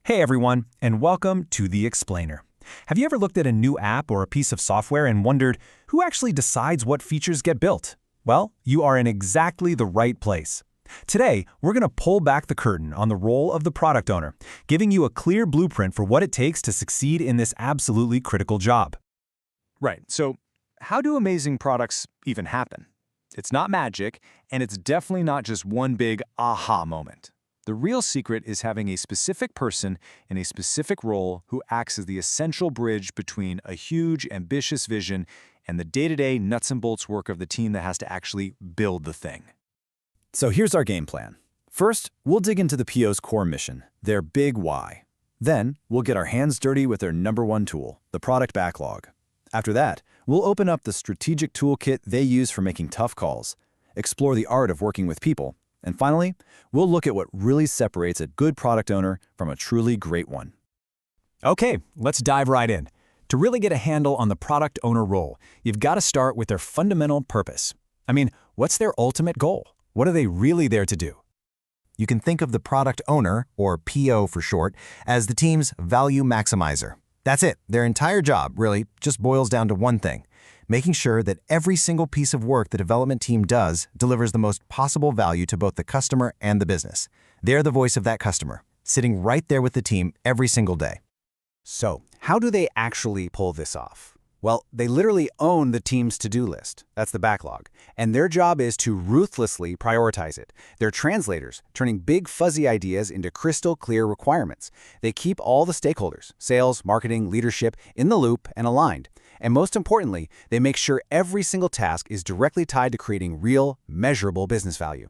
Hey everyone, and welcome to the Explainer. Have you ever looked at a new app or a piece of software and wondered who actually decides what features get built? Well, you are in exactly the right place. Today, we're going to pull back the curtain on the role of the product owner, giving you a clear blueprint for what it takes to succeed in this absolutely critical job. Right, so how do amazing products even happen? It's not magic, and it's definitely not just one big aha moment. The real secret is having a specific person in a specific role who acts as the essential bridge between a huge, ambitious vision and the day-to-day nuts and bolts work of the team that has to actually build the thing. So here's our game plan. First, we'll dig into the PO's core mission, their big why. Then, we'll get our hands dirty with their number one tool, the product backlog. After that, we'll open up the strategic toolkit they use for making tough calls, explore the art of working with people, and finally, we'll look at what really separates a good product owner from a truly great one. Okay, let's dive right in. To really get a handle on the product owner role, you've got to start with their fundamental purpose. I mean, what's their ultimate goal? What are they really there to do? You can think of the product owner, or PO for short, as the team's value maximizer. That's it. Their entire job, really, just boils down to one thing: making sure that every single piece of work the development team does delivers the most possible value to both the customer and the business. They're the voice of that customer, sitting right there with the team every single day. So, how do they actually pull this off? Well, they literally own the team's to-do list. That's the backlog. And their job is to ruthlessly prioritize it. They're translators, turning big fuzzy ideas into crystal clear requirements. They keep all the stakeholders, sales, marketing, leadership, in the loop and aligned. And most importantly, they make sure every single task is directly tied to creating real, measurable business value.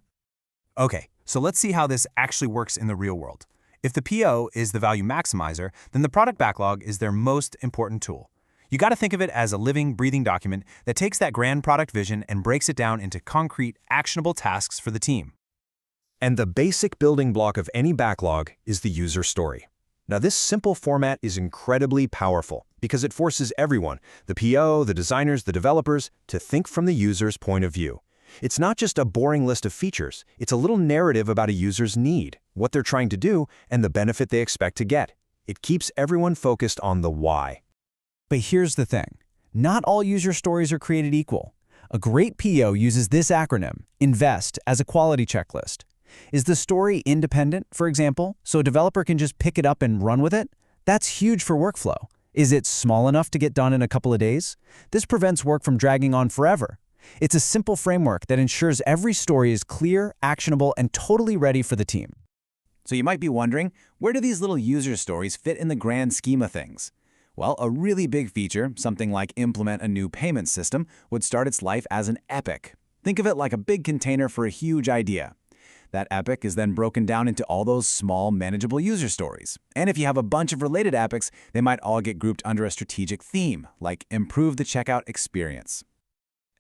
Okay, so let's see how this actually works in the real world. If the PO is the value maximizer, then the product backlog is their most important tool. You got to think of it as a living, breathing document that takes that grand product vision and breaks it down into concrete, actionable tasks for the team. And the basic building block of any backlog is the user story. Now, this simple format is incredibly powerful because it forces everyone, the PO, the designers, the developers, to think from the user's point of view. It's not just a boring list of features. It's a little narrative about a user's need, what they're trying to do, and the benefit they expect to get. It keeps everyone focused on the why. But here's the thing. Not all user stories are created equal. A great PO uses this acronym, INVEST, as a quality checklist. Is the story independent, for example, so a developer can just pick it up and run with it? That's huge for workflow. Is it small enough to get done in a couple of days? This prevents work from dragging on forever. It's a simple framework that ensures every story is clear, actionable, and totally ready for the team. So you might be wondering, where do these little user stories fit in the grand scheme of things? Well, a really big feature, something like implement a new payment system, would start its life as an epic. Think of it like a big container for a huge idea. That epic is then broken down into all those small, manageable user stories. And if you have a bunch of related epics, they might all get grouped under a strategic theme, like improve the checkout experience.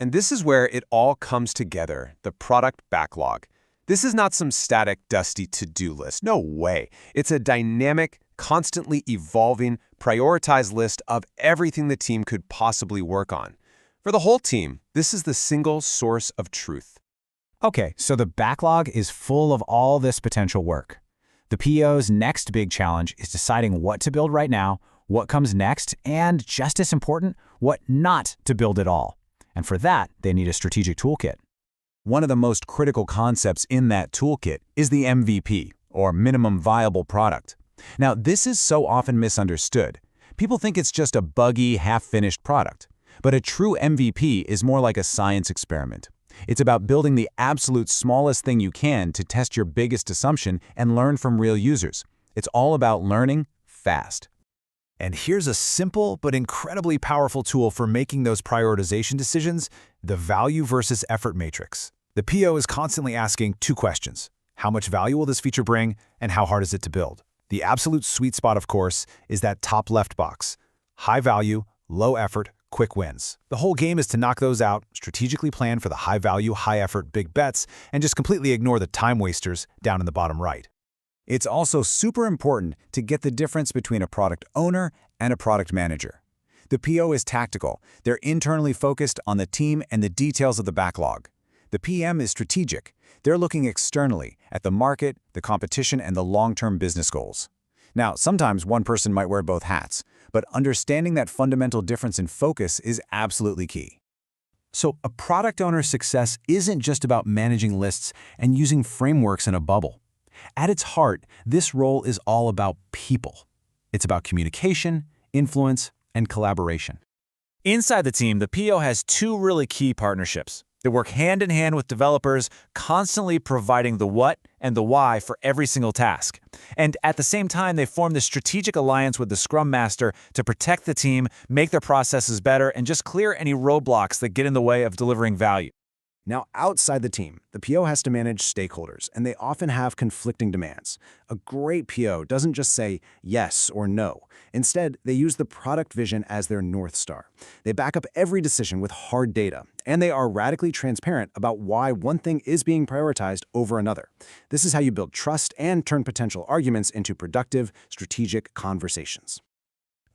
And this is where it all comes together, the product backlog. This is not some static, dusty to-do list. No way. It's a dynamic, constantly evolving, prioritized list of everything the team could possibly work on. For the whole team, this is the single source of truth. Okay, so the backlog is full of all this potential work. The PO's next big challenge is deciding what to build right now, what comes next, and just as important, what not to build at all. And for that, they need a strategic toolkit. One of the most critical concepts in that toolkit is the MVP, or minimum viable product. Now, this is so often misunderstood. People think it's just a buggy, half-finished product. But a true MVP is more like a science experiment. It's about building the absolute smallest thing you can to test your biggest assumption and learn from real users. It's all about learning fast. And here's a simple but incredibly powerful tool for making those prioritization decisions, the value versus effort matrix. The PO is constantly asking two questions. How much value will this feature bring, and how hard is it to build? The absolute sweet spot, of course, is that top left box. High value, low effort, quick wins. The whole game is to knock those out, strategically plan for the high value, high effort, big bets, and just completely ignore the time wasters down in the bottom right. It's also super important to get the difference between a product owner and a product manager. The PO is tactical. They're internally focused on the team and the details of the backlog. The PM is strategic. They're looking externally at the market, the competition, and the long-term business goals. Now, sometimes one person might wear both hats, but understanding that fundamental difference in focus is absolutely key. So a product owner's success isn't just about managing lists and using frameworks in a bubble. At its heart, this role is all about people. It's about communication, influence, and collaboration. Inside the team, the PO has two really key partnerships. They work hand in hand with developers, constantly providing the what and the why for every single task. And at the same time, they form this strategic alliance with the Scrum Master to protect the team, make their processes better, and just clear any roadblocks that get in the way of delivering value. Now, outside the team, the PO has to manage stakeholders, and they often have conflicting demands. A great PO doesn't just say yes or no. Instead, they use the product vision as their North Star. They back up every decision with hard data, and they are radically transparent about why one thing is being prioritized over another. This is how you build trust and turn potential arguments into productive, strategic conversations.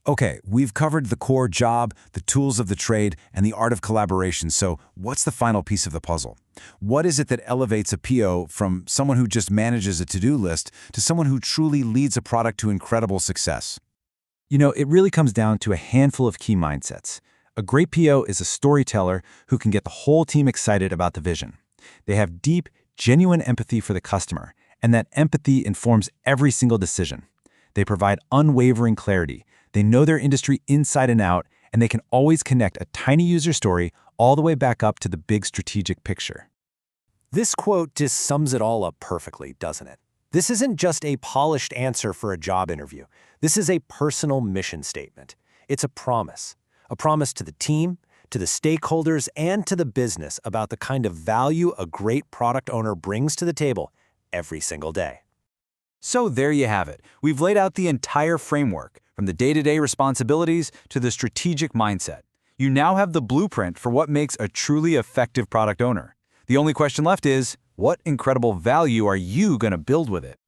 Okay, we've covered the core job, the tools of the trade, and the art of collaboration, so what's the final piece of the puzzle? What is it that elevates a PO from someone who just manages a to-do list to someone who truly leads a product to incredible success? You know, it really comes down to a handful of key mindsets. A great PO is a storyteller who can get the whole team excited about the vision. They have deep, genuine empathy for the customer, and that empathy informs every single decision. They provide unwavering clarity. They know their industry inside and out, and they can always connect a tiny user story all the way back up to the big strategic picture. This quote just sums it all up perfectly, doesn't it? This isn't just a polished answer for a job interview. This is a personal mission statement. It's a promise to the team, to the stakeholders, and to the business about the kind of value a great product owner brings to the table every single day. So there you have it. We've laid out the entire framework, from the day-to-day responsibilities to the strategic mindset. You now have the blueprint for what makes a truly effective product owner. The only question left is, what incredible value are you going to build with it?